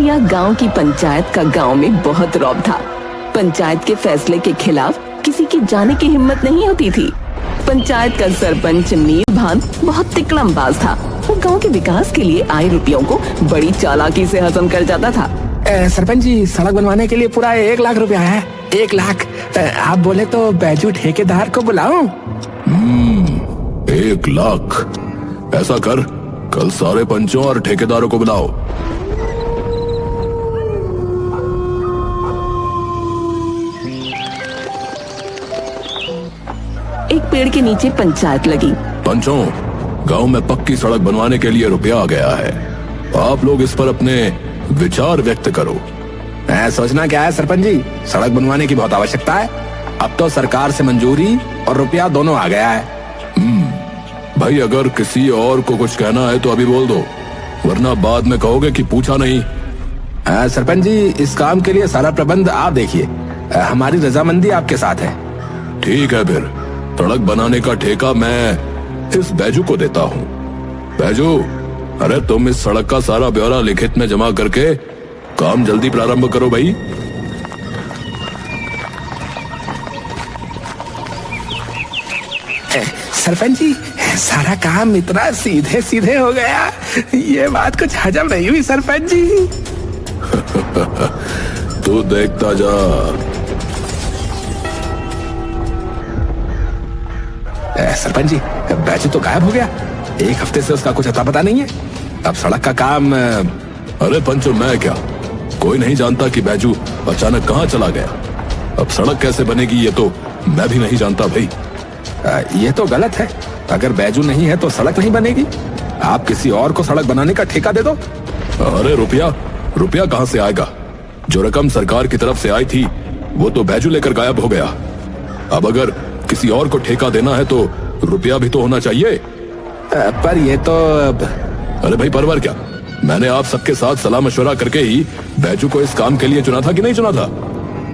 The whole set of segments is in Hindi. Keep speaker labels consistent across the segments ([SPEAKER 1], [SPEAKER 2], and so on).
[SPEAKER 1] यह गांव की पंचायत का गांव में बहुत रौब था। पंचायत के फैसले के खिलाफ किसी की जाने की हिम्मत नहीं होती थी। पंचायत का सरपंच नील भान बहुत तिकड़मबाज था। वो गांव के विकास के लिए आए रुपयों को बड़ी चालाकी से हजम कर जाता था।
[SPEAKER 2] सरपंच जी, सड़क बनवाने के लिए पूरा 1 लाख रुपया है। 1 लाख। आप बोले तो बैजू ठेकेदार को बुलाऊं?
[SPEAKER 3] 1 लाख। ऐसा कर, कल सारे पंचों और ठेकेदारों को बुलाओ।
[SPEAKER 1] एक पेड़ के नीचे पंचायत लगी।
[SPEAKER 3] पंचों, गांव में पक्की सड़क बनवाने के लिए रुपया आ गया है। आप लोग इस पर अपने विचार व्यक्त करो।
[SPEAKER 2] सोचना क्या है सरपंच जी, सड़क बनवाने की बहुत आवश्यकता है। अब तो सरकार से मंजूरी और रुपया दोनों आ गया है।
[SPEAKER 3] भाई, अगर किसी और को कुछ कहना है तो अभी बोल दो, वरना बाद में कहोगे कि पूछा नहीं।
[SPEAKER 2] सरपंच जी, इस काम के लिए सारा प्रबंध आप देखिए। हमारी रजामंदी आपके साथ है।
[SPEAKER 3] ठीक है, फिर सड़क बनाने का ठेका मैं इस बैजू को देता हूँ। बैजू, अरे तुम इस सड़क का सारा ब्यौरा लिखित में जमा करके काम जल्दी प्रारंभ करो भाई।
[SPEAKER 2] सरपंच जी, सारा काम इतना सीधे सीधे हो गया, ये बात कुछ हजम नहीं हुई सरपंच जी।
[SPEAKER 3] तू देखता जा।
[SPEAKER 2] सरपंच जी, बैजू तो गायब हो गया। 1 हफ्ते से उसका कुछ अता पता नहीं है। अब सड़क का काम।
[SPEAKER 3] अरे पंचो, मैं क्या, कोई नहीं जानता कि बैजू अचानक कहाँ चला गया। अब सड़क कैसे बनेगी ये तो मैं भी नहीं जानता भाई।
[SPEAKER 2] ये तो गलत है। अगर बैजू नहीं है तो सड़क नहीं बनेगी। आप किसी और को सड़क बनाने का ठेका दे दो।
[SPEAKER 3] अरे रुपया कहाँ से आएगा? जो रकम सरकार की तरफ से आई थी वो तो बैजू लेकर गायब हो गया। अब अगर किसी और को ठेका देना है तो रुपया भी तो होना चाहिए।
[SPEAKER 2] पर ये तो।
[SPEAKER 3] अरे भाई, परवर क्या, मैंने आप सबके साथ सलाह मशवरा करके ही बैजू को इस काम के लिए चुना था कि नहीं चुना था?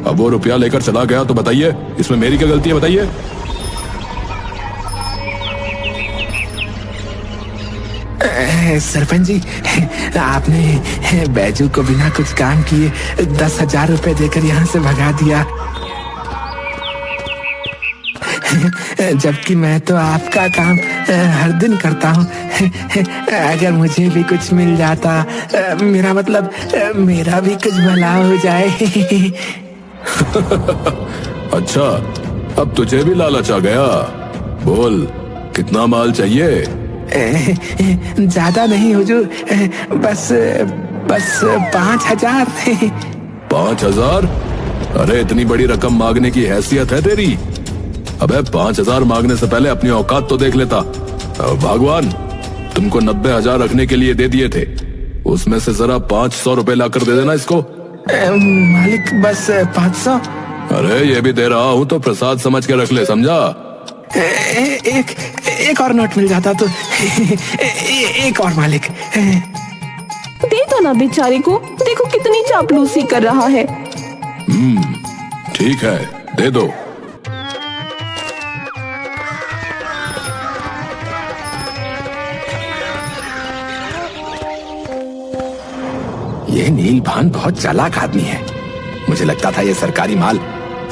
[SPEAKER 3] अब वो रुपया लेकर चला गया तो बताइए, इसमें मेरी क्या गलती है? बताइए।
[SPEAKER 2] सरपंच जी, आपने बैजू को बिना कुछ काम किए 10,000 रुपए देकर यहाँ से भगा दिया, जबकि मैं तो आपका काम हर दिन करता हूँ। अगर मुझे भी कुछ मिल जाता, मेरा मतलब मेरा भी कुछ भला हो जाए।
[SPEAKER 3] अच्छा, अब तुझे भी लालच आ गया। बोल, कितना माल चाहिए?
[SPEAKER 2] ज्यादा नहीं हुजूर, बस 5,000।
[SPEAKER 3] 5,000? अरे इतनी बड़ी रकम मांगने की हैसियत है तेरी? अबे 5,000 मांगने से पहले अपनी औकात तो देख लेता। भगवान, तुमको 90,000 रखने के लिए दे दिए थे, उसमें से जरा 500 रुपए लाकर दे देना इसको।
[SPEAKER 2] मालिक, बस 500।
[SPEAKER 3] अरे ये भी दे रहा हूँ तो प्रसाद समझ के रख ले, समझा?
[SPEAKER 2] एक और नोट मिल जाता तो। एक और मालिक।
[SPEAKER 1] दे दो ना बेचारे को, देखो कितनी चापलूसी कर रहा है।
[SPEAKER 3] ठीक है, दे दो।
[SPEAKER 2] ये नील भान बहुत चालाक आदमी है। मुझे लगता था ये सरकारी माल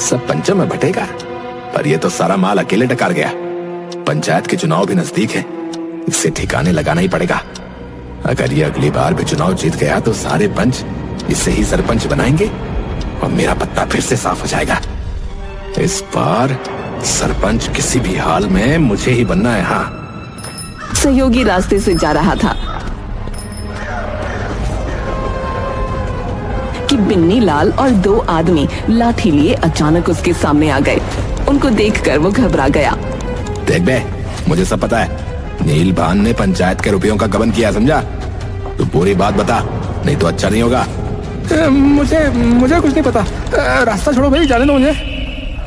[SPEAKER 2] सब पंचों में बटेगा, पर ये तो सारा माल अकेले डकार गया। पंचायत के चुनाव भी नजदीक है, इसे ठिकाने लगाना ही पड़ेगा। अगर ये अगली बार भी चुनाव जीत गया तो सारे पंच इसे ही सरपंच बनाएंगे और मेरा पत्ता फिर से साफ हो जाएगा। इस बार सरपंच किसी भी हाल में मुझे ही बनना है। हाँ।
[SPEAKER 1] सहयोगी रास्ते से जा रहा था कि बिन्नी लाल और 2 आदमी लाठी लिए अचानक उसके सामने आ गए। उनको देखकर वो घबरा गया।
[SPEAKER 2] देख बे, मुझे सब पता है। नील भान ने पंचायत के रुपयों का गबन किया, समझा? तू पूरी बात बता, नहीं तो अच्छा नहीं होगा। मुझे कुछ नहीं पता। रास्ता छोड़ो भाई, जाने दो मुझे।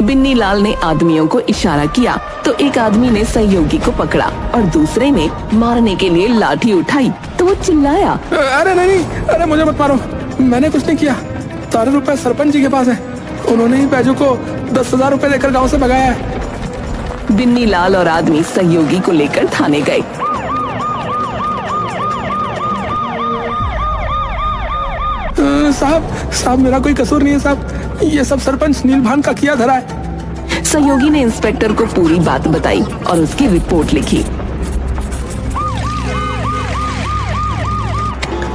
[SPEAKER 1] बिन्नी लाल ने आदमियों को इशारा किया तो एक आदमी ने सहयोगी को पकड़ा और दूसरे ने मारने के लिए लाठी उठाई तो वो चिल्लाया,
[SPEAKER 2] अरे नहीं, अरे मुझे मत मारो, मैंने कुछ नहीं किया। सारे रुपए सरपंच जी के पास है, उन्होंने ही बैजू को 10,000 रुपए देकर गांव से भगाया है।
[SPEAKER 1] बिन्नी लाल और आदमी सहयोगी को लेकर थाने गए।
[SPEAKER 2] साहब मेरा कोई कसूर नहीं है साहब, ये सब सरपंच नीलभान का किया धरा है।
[SPEAKER 1] सहयोगी ने इंस्पेक्टर को पूरी बात बताई और उसकी रिपोर्ट लिखी।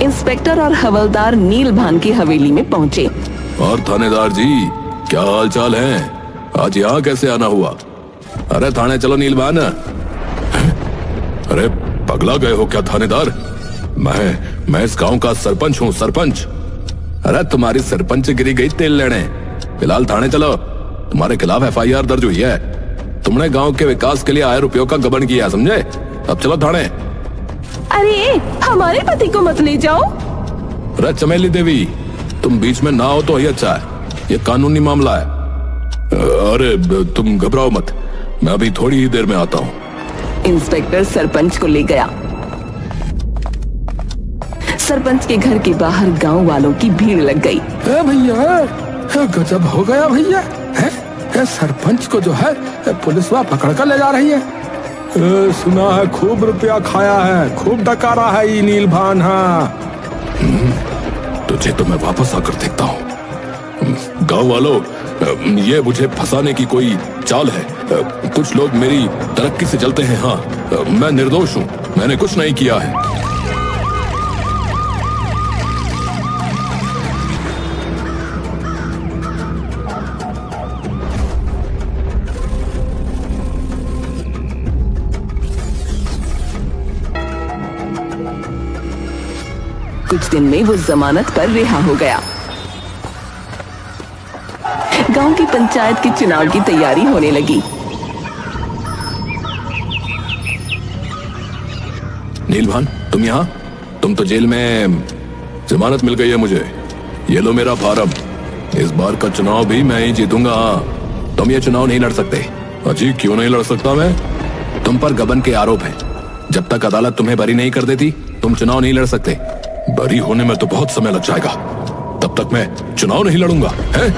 [SPEAKER 1] इंस्पेक्टर और हवलदार नीलभान की हवेली में पहुंचे।
[SPEAKER 3] और थानेदार जी, क्या हाल चाल है? आज यहाँ कैसे आना हुआ? अरे थाने चलो नीलभान। अरे पगला गए हो क्या थानेदार? मैं इस गांव का सरपंच हूँ, सरपंच। अरे तुम्हारी सरपंच गिरी गई तेल लेने, फिलहाल थाने चलो। तुम्हारे खिलाफ FIR दर्ज हुई है। तुमने गांव के विकास के लिए आए रुपयों का गबन किया, समझे? अब चलो थाने।
[SPEAKER 1] अरे हमारे पति को मत ले जाओ।
[SPEAKER 3] अरे चमेली देवी, तुम बीच में ना हो तो ही अच्छा है, ये कानूनी मामला है। अरे तुम घबराओ मत, मैं अभी थोड़ी ही देर में आता हूँ।
[SPEAKER 1] इंस्पेक्टर सरपंच को ले गया। सरपंच के घर के बाहर गांव वालों की भीड़ लग गई।
[SPEAKER 2] भैया, गजब हो गया भैया, सरपंच को जो है पुलिस वहाँ पकड़ कर ले जा रही है। सुना है खूब रुपया खाया है, खूब डकारा है ये नीलभान। हाँ,
[SPEAKER 3] तुझे तो मैं वापस आकर देखता हूँ। गांव वालों, ये मुझे फंसाने की कोई चाल है। कुछ लोग मेरी तरक्की से चलते हैं। हाँ, मैं निर्दोष हूँ, मैंने कुछ नहीं किया है।
[SPEAKER 1] कुछ दिन में वो जमानत पर रिहा हो गया। गांव की पंचायत के चुनाव की तैयारी होने लगी।
[SPEAKER 3] नीलभान, तुम यहाँ? तुम तो जेल में, जमानत मिल गई है मुझे। ये लो मेरा फार्म। इस बार का चुनाव भी मैं ही जीतूंगा। तुम ये चुनाव नहीं लड़ सकते। अजी, क्यों नहीं लड़ सकता मैं? तुम पर गबन के आरोप हैं। जब तक अदालत तुम्हें बरी नहीं कर देती, तुम चुनाव नहीं लड़ सकते। बरी होने में तो बहुत समय लग जाएगा, तब तक मैं चुनाव नहीं लड़ूंगा, हैं?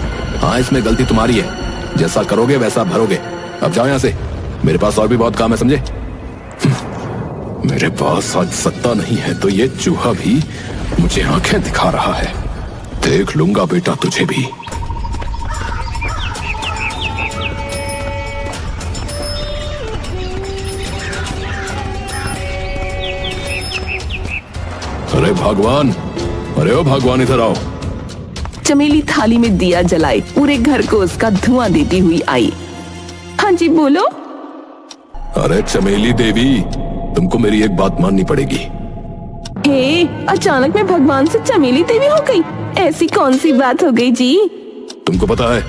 [SPEAKER 3] हाँ, इसमें गलती तुम्हारी है। जैसा करोगे वैसा भरोगे। अब जाओ यहाँ से, मेरे पास और भी बहुत काम है, समझे? मेरे पास आज सत्ता नहीं है तो ये चूहा भी मुझे आंखें दिखा रहा है। देख लूंगा बेटा तुझे भी। अरे भगवान, अरे ओ भगवान, इधर आओ।
[SPEAKER 1] चमेली थाली में दिया जलाए पूरे घर को उसका धुआं देती हुई आई। हाँ जी, बोलो।
[SPEAKER 3] अरे चमेली देवी, तुमको मेरी एक बात माननी पड़ेगी।
[SPEAKER 1] हे, अचानक में भगवान से चमेली देवी हो गई? ऐसी कौन सी बात हो गई जी?
[SPEAKER 3] तुमको पता है,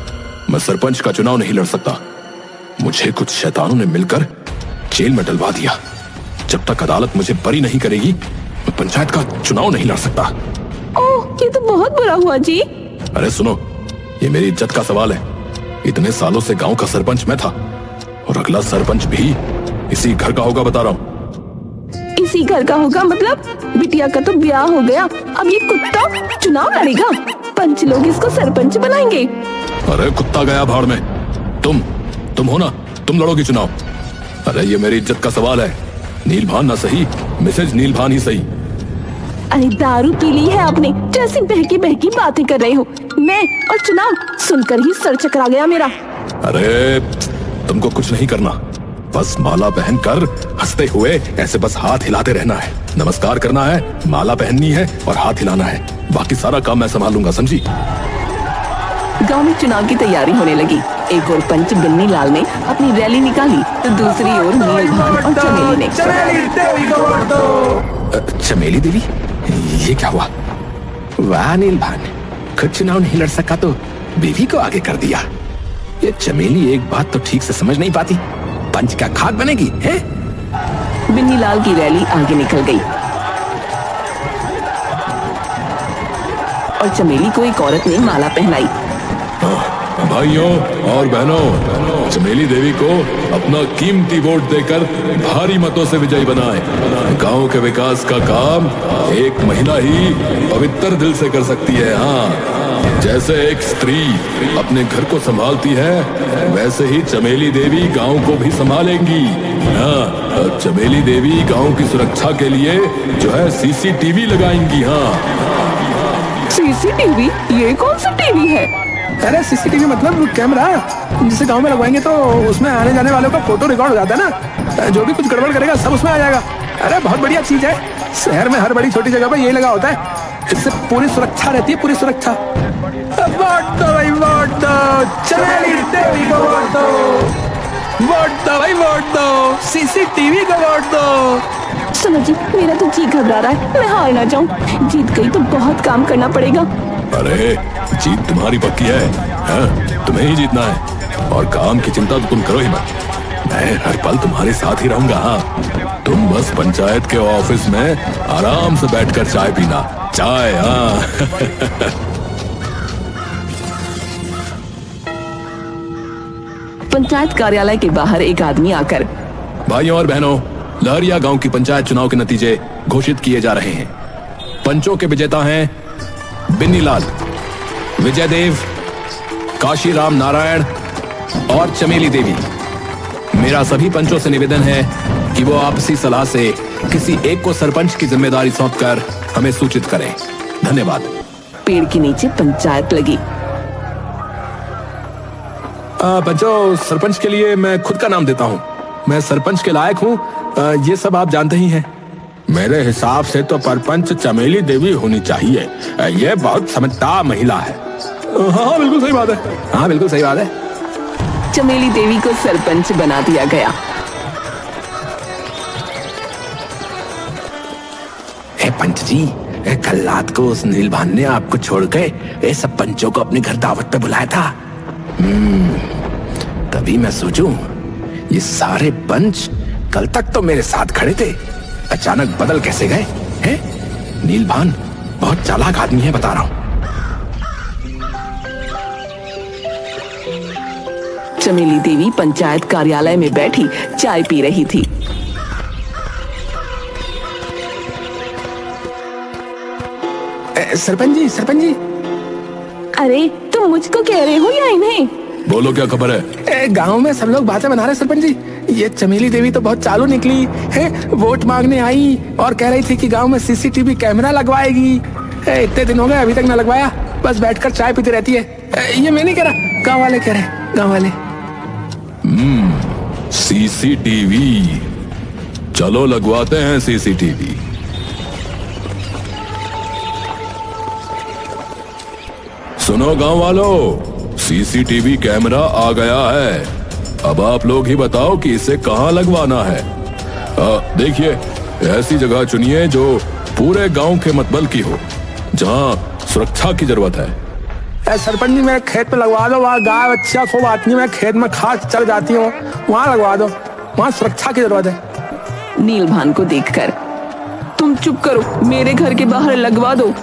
[SPEAKER 3] मैं सरपंच का चुनाव नहीं लड़ सकता। मुझे कुछ शैतानों ने मिलकर जेल में डलवा दिया। जब तक अदालत मुझे बरी नहीं करेगी, मैं पंचायत का चुनाव नहीं लड़ सकता।
[SPEAKER 1] ओह, ये तो बहुत बुरा हुआ जी।
[SPEAKER 3] अरे सुनो, ये मेरी इज्जत का सवाल है। इतने सालों से गांव का सरपंच मैं था, और अगला सरपंच भी इसी घर का होगा, बता रहा हूँ।
[SPEAKER 1] इसी घर का होगा मतलब? बिटिया का तो ब्याह हो गया, अब ये कुत्ता चुनाव लड़ेगा? पंच लोग इसको सरपंच बनाएंगे।
[SPEAKER 3] अरे कुत्ता गया भाड़ में। तुम हो ना, तुम लड़ोगी चुनाव। अरे ये मेरी इज्जत का सवाल है। नीलभान ना सही, मिसेज नीलभान ही सही।
[SPEAKER 1] अरे दारू पी ली है आपने, जैसी बहकी बहकी बातें कर रहे हो। मैं और चुनाव सुनकर ही सर चकरा गया मेरा।
[SPEAKER 3] अरे तुमको कुछ नहीं करना, बस माला पहनकर हंसते हुए ऐसे बस हाथ हिलाते रहना है। नमस्कार करना है, माला पहननी है और हाथ हिलाना है। बाकी सारा काम मैं संभालूंगा, समझी?
[SPEAKER 1] गांव में चुनाव की तैयारी होने लगी। एक और पंच बिन्नी लाल ने अपनी रैली निकाली तो दूसरी ओर नीलभान और चमेली ने।
[SPEAKER 2] चमेली देवी, ये क्या हुआ? वाह नीलभान, खुद चुनाव नहीं लड़ सका तो बीवी को आगे कर दिया। ये चमेली एक बात तो ठीक से समझ नहीं पाती, पंच का खाक बनेगी है?
[SPEAKER 1] बिन्नी लाल की रैली आगे निकल गई और चमेली को एक औरत ने माला पहनाई।
[SPEAKER 3] भाइयों और बहनों, चमेली देवी को अपना कीमती वोट देकर भारी मतों से विजयी बनाएं। गांव के विकास का काम एक महिला ही पवित्र दिल से कर सकती है। हाँ, जैसे एक स्त्री अपने घर को संभालती है, वैसे ही चमेली देवी गांव को भी संभालेंगी। हाँ, चमेली देवी गांव की सुरक्षा के लिए जो है CCTV लगाएंगी। हाँ,
[SPEAKER 1] सीसीटीवी? ये कौन सा टीवी है?
[SPEAKER 2] अरे सीसीटीवी मतलब कैमरा, जिसे गांव में लगवाएंगे तो उसमें आने जाने वालों का फोटो रिकॉर्ड हो जाता है ना। जो भी कुछ गड़बड़ करेगा सब उसमें आ जाएगा। अरे बहुत बढ़िया चीज है। शहर में हर बड़ी छोटी जगह पर यही लगा होता है। इससे पूरी सुरक्षा रहती है, पूरी सुरक्षा। वोट दो भाई, वोट दो, चमेली देवी को वोट दो, वोट दो भाई, वोट दो, सीसीटीवी को वोट दो।
[SPEAKER 1] सुनो जी, मेरा तो जी घबरा रहा है, मैं हार ना जाऊं। जीत गई तो बहुत काम करना पड़ेगा।
[SPEAKER 3] अरे जीत तुम्हारी पक्की है, हाँ? तुम्हें ही जीतना है और काम की चिंता तो तुम करो ही मत। मैं हर पल तुम्हारे साथ ही रहूंगा। हाँ, तुम बस पंचायत के ऑफिस में आराम से बैठकर चाय पीना। चाय, हाँ।
[SPEAKER 1] पंचायत कार्यालय के बाहर एक आदमी आकर,
[SPEAKER 3] भाइयों और बहनों, लहरिया गांव की पंचायत चुनाव के नतीजे घोषित किए जा रहे हैं। पंचों के विजेता हैं बिन्नी लाल, विजय देव, काशीराम नारायण और चमेली देवी। मेरा सभी पंचों से निवेदन है कि वो आपसी सलाह से किसी एक को सरपंच की जिम्मेदारी सौंपकर हमें सूचित करें। धन्यवाद।
[SPEAKER 1] पेड़ के नीचे पंचायत लगी।
[SPEAKER 3] पंचों, सरपंच के लिए मैं खुद का नाम देता हूँ। मैं सरपंच के लायक हूँ, ये सब आप जानते ही हैं।
[SPEAKER 2] मेरे हिसाब से तो सरपंच चमेली देवी होनी चाहिए। ये बहुत समझदार महिला है।
[SPEAKER 3] हाँ बिल्कुल सही बात है।
[SPEAKER 2] हाँ बिल्कुल सही बात है।
[SPEAKER 1] चमेली देवी को सरपंच बना दिया गया।
[SPEAKER 2] पंच जी, कल रात को उस नीलभान ने आपको छोड़ के सब पंचों को अपने घर दावत पे बुलाया था। तभी मैं सोचूं, ये सारे पंच कल तक तो मेरे साथ खड़े थे, अचानक बदल कैसे गए हैं? नीलभान बहुत चालाक आदमी है, बता रहा हूं।
[SPEAKER 1] चमेली देवी पंचायत कार्यालय में बैठी चाय पी रही थी।
[SPEAKER 2] सरपंच जी, सरपंच जी।
[SPEAKER 1] अरे तुम मुझको कह रहे हो या इन्हें?
[SPEAKER 3] बोलो, क्या खबर है?
[SPEAKER 2] गांव में सब लोग बातें बना रहे सरपंच जी। ये चमेली देवी तो बहुत चालू निकली है, वोट मांगने आई और कह रही थी कि गांव में सीसीटीवी कैमरा लगवाएगी। इतने दिन हो गए अभी तक ना लगवाया, बस बैठकर चाय पीती रहती है। ये मैं नहीं कह रहा, गांव वाले कह रहे, गांव वाले।
[SPEAKER 3] सीसीटीवी, चलो लगवाते हैं सीसीटीवी। सुनो गांव वालों, सीसीटीवी कैमरा आ गया है। अब आप लोग ही बताओ कि इसे कहां लगवाना है। देखिए, ऐसी जगह चुनिए जो पूरे गांव के मतबल की हो, जहां सुरक्षा की जरूरत है।
[SPEAKER 2] सरपंच जी, मेरे खेत पे लगवा दो, वहाँ गाय बच्चा खूब आती है, मैं खेत में खाद चल जाती हूँ, वहाँ लगवा दो, वहाँ सुरक्षा की जरूरत है।
[SPEAKER 1] नीलभान को देखकर, तुम चुप करो, मेरे घर के बाहर लगवा दो।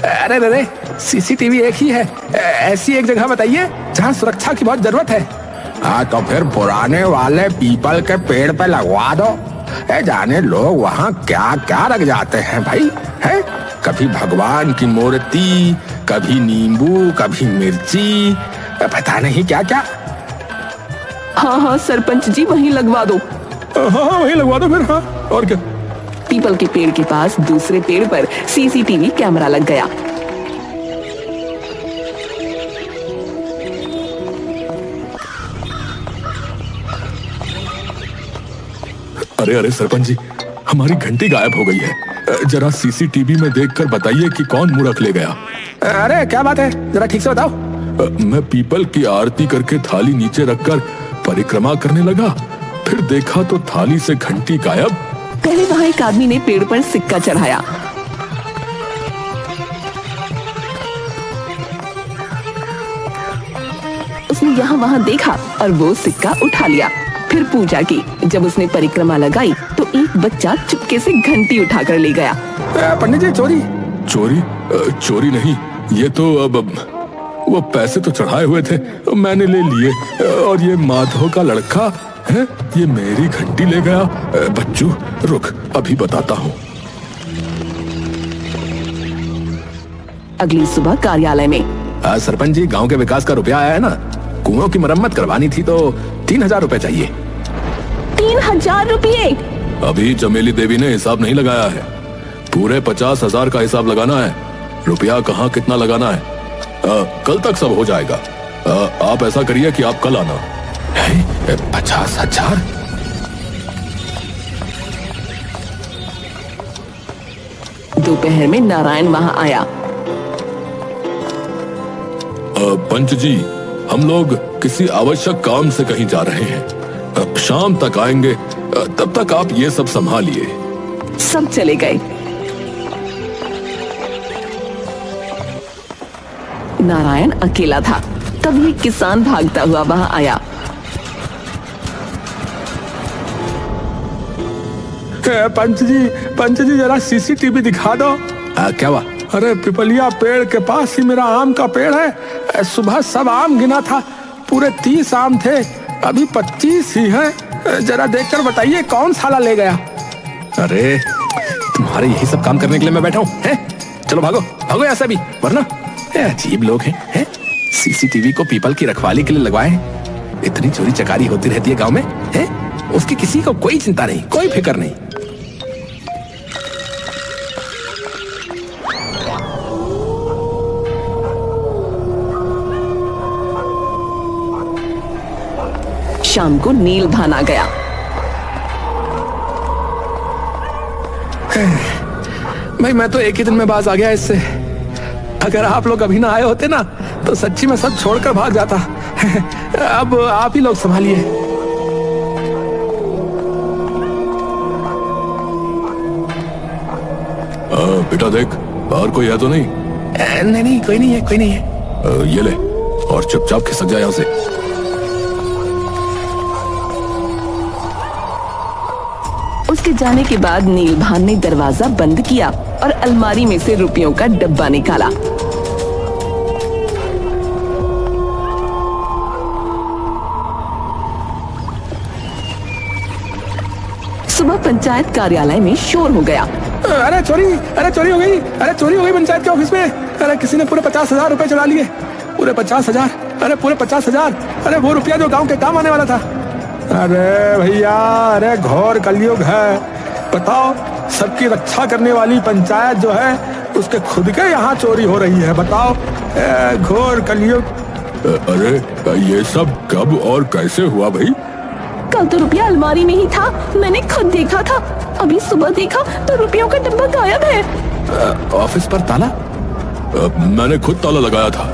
[SPEAKER 2] अरे अरे, सीसीटीवी एक ही है, ऐसी एक जगह बताइए जहाँ सुरक्षा की बहुत जरूरत है। हाँ तो फिर पुराने वाले पीपल के पेड़ पे लगवा दो। जाने लोग वहाँ क्या क्या रख जाते हैं भाई, है? कभी भगवान की मूर्ति, कभी नींबू, कभी मिर्ची, पता नहीं क्या क्या।
[SPEAKER 1] हाँ हाँ सरपंच जी, वहीं लगवा दो।
[SPEAKER 3] हाँ वहीं लगवा दो फिर। हाँ और क्या।
[SPEAKER 1] पीपल के पेड़ के पास दूसरे पेड़ पर सीसीटीवी कैमरा लग गया।
[SPEAKER 3] अरे अरे सरपंच जी, हमारी घंटी गायब हो गई है। जरा सीसीटीवी में देखकर बताइए कि कौन मुड़क ले गया।
[SPEAKER 2] अरे क्या बात है, जरा ठीक से बताओ।
[SPEAKER 3] मैं पीपल की आरती करके थाली नीचे रखकर परिक्रमा करने लगा, फिर देखा तो थाली से घंटी गायब।
[SPEAKER 1] पहले वहाँ एक आदमी ने पेड़ पर सिक्का चढ़ाया। उसने यहाँ वहाँ देखा और वो सिक्का उठा लिया। फिर पूजा की। जब उसने परिक्रमा लगाई तो एक बच्चा चुपके से घंटी उठाकर ले गया।
[SPEAKER 2] पंडित जी, चोरी
[SPEAKER 3] चोरी? चोरी नहीं, ये तो अब वो पैसे तो चढ़ाए हुए थे, मैंने ले लिए। और ये माधव का लड़का है, ये मेरी घंटी ले गया। बच्चू रुक, अभी बताता हूँ।
[SPEAKER 1] अगली सुबह कार्यालय में।
[SPEAKER 2] सरपंच जी, गांव के विकास का रुपया आया है ना, कुओं की मरम्मत करवानी थी तो 3000 रुपए चाहिए।
[SPEAKER 1] 3000 रुपये?
[SPEAKER 3] अभी चमेली देवी ने हिसाब नहीं लगाया है, पूरे 50,000 का हिसाब लगाना है। रुपया कहाँ कितना लगाना है? कल तक सब हो जाएगा। आप ऐसा करिए कि आप कल आना।
[SPEAKER 2] 50,000?
[SPEAKER 1] दोपहर में नारायण वहां आया।
[SPEAKER 3] पंच जी, हम लोग किसी आवश्यक काम से कहीं जा रहे हैं। शाम तक आएंगे, तब तक आप ये सब संभालिए।
[SPEAKER 1] सब चले गए। नारायण अकेला था। तभी एक किसान भागता हुआ वहां आया।
[SPEAKER 2] पंच जी जरा सीसीटीवी दिखा दो। क्या हुआ? अरे पिपलिया पेड़ के पास ही मेरा आम का पेड़ है। सुबह सब आम गिना था, पूरे 30 आम थे, अभी 25 ही हैं। जरा देखकर बताइए कौन साला ले गया। अरे तुम्हारे यही सब काम करने के लिए मैं बैठा हूँ। चलो भागो भागो यहाँ से भी, वरना अजीब लोग हैं। सीसीटीवी को पीपल की रखवाली के लिए लगवाए हैं। इतनी चोरी चकारी होती रहती है गांव में, उसकी किसी को कोई चिंता नहीं, कोई फिक्र नहीं।
[SPEAKER 1] शाम को नीलभान आ गया।
[SPEAKER 2] भाई मैं तो एक ही दिन में बाज आ गया इससे। अगर आप लोग अभी ना आए होते ना तो सच्ची में सब छोड़कर भाग जाता। अब आप ही लोग संभालिए।
[SPEAKER 3] बेटा देख, बाहर कोई है तो नहीं?
[SPEAKER 2] नहीं, कोई नहीं है।
[SPEAKER 3] ये ले और चुपचाप खिसक जा यहाँ से।
[SPEAKER 1] उसके जाने के बाद नीलभान ने दरवाजा बंद किया और अलमारी में से रुपयों का डब्बा निकाला। सुबह पंचायत कार्यालय में शोर हो गया।
[SPEAKER 2] अरे चोरी हो गई, चोरी हो गई पंचायत के ऑफिस में। अरे किसी ने पूरे 50,000 रुपए चुरा लिए। पूरे 50,000? अरे पूरे 50,000? अरे वो रुपया जो गांव के काम आने वाला था। अरे भैया, अरे घोर कलयुग है। बताओ, सबकी रक्षा करने वाली पंचायत जो है उसके खुद के यहाँ चोरी हो रही है। बताओ, घोर कलयुग।
[SPEAKER 3] अरे ये सब कब और कैसे हुआ भाई?
[SPEAKER 1] कल तो रुपया अलमारी में ही था, मैंने खुद देखा था। अभी सुबह देखा तो रुपयों का डब्बा गायब है।
[SPEAKER 2] ऑफिस पर ताला?
[SPEAKER 3] मैंने खुद ताला लगाया था।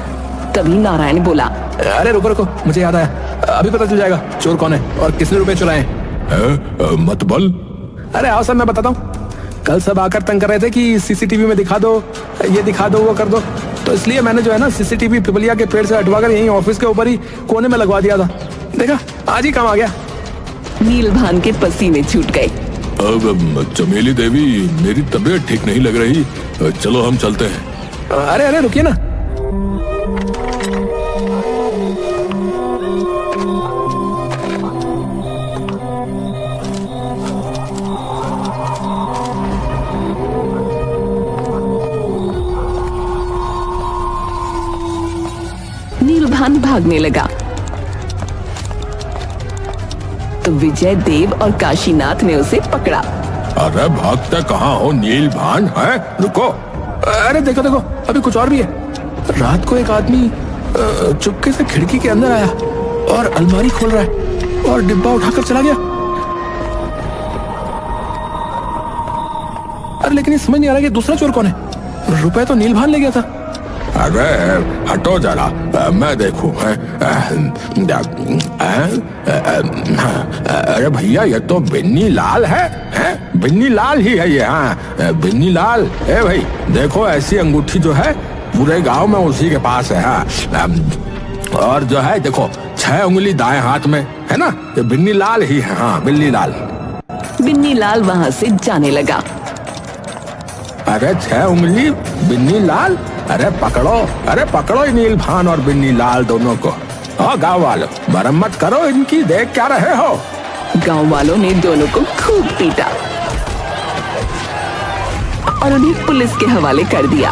[SPEAKER 1] तभी नारायण बोला,
[SPEAKER 2] अरे रुको, मुझे याद आया। अभी पता चल जाएगा चोर कौन है और किसने रुपए चुराए हैं।
[SPEAKER 3] मत बल।
[SPEAKER 2] अरे आओ सर, मैं बताता हूँ। कल सब आकर तंग कर रहे थे कि सीसीटीवी में दिखा दो, ये दिखा दो, वो कर दो। तो इसलिए मैंने जो है ना सीसीटीवी पिपलिया के पेड़ से हटवाकर यहीं ऑफिस के ऊपर ही कोने में लगवा दिया था। देखा, आज ही काम आ गया।
[SPEAKER 1] नीलभान के पसीने छूट गए।
[SPEAKER 3] अब चमेली देवी, मेरी तबीयत ठीक नहीं लग रही, चलो हम चलते हैं।
[SPEAKER 2] अरे रुकिए ना।
[SPEAKER 1] नीलभान भागने लगा तो विजय देव और काशीनाथ ने उसे पकड़ा।
[SPEAKER 3] अरे भागते कहाँ हो नीलभान? है रुको।
[SPEAKER 2] अरे देखो, अभी कुछ और भी है। रात को एक आदमी चुपके से खिड़की के अंदर आया और अलमारी खोल रहा है और डिब्बा उठाकर चला गया। अरे लेकिन ये समझ नहीं आ रहा कि दूसरा चोर कौन है। रुपए तो नीलभान ले गया था।
[SPEAKER 3] अरे हटो जरा, मैं देखूं। अरे भैया, ये तो बिन्नी लाल है। बिन्नी लाल ही है ये। हाँ, बिन्नी लाल। भाई देखो, ऐसी अंगूठी जो है पूरे गांव में उसी के पास है। हाँ, और जो है देखो 6 उंगली दाएं हाथ में है ना, ये बिन्नी लाल ही है। हाँ, बिन्नी लाल।
[SPEAKER 1] बिन्नी लाल वहां से जाने लगा।
[SPEAKER 2] अरे 6 उंगली बिन्नी लाल। अरे पकड़ो नीलभान और बिन्नी लाल दोनों को। गांव वालों, मरम्मत करो इनकी, देख क्या रहे हो।
[SPEAKER 1] गांव वालों ने दोनों को खूब पीटा और उन्हें पुलिस के हवाले कर दिया।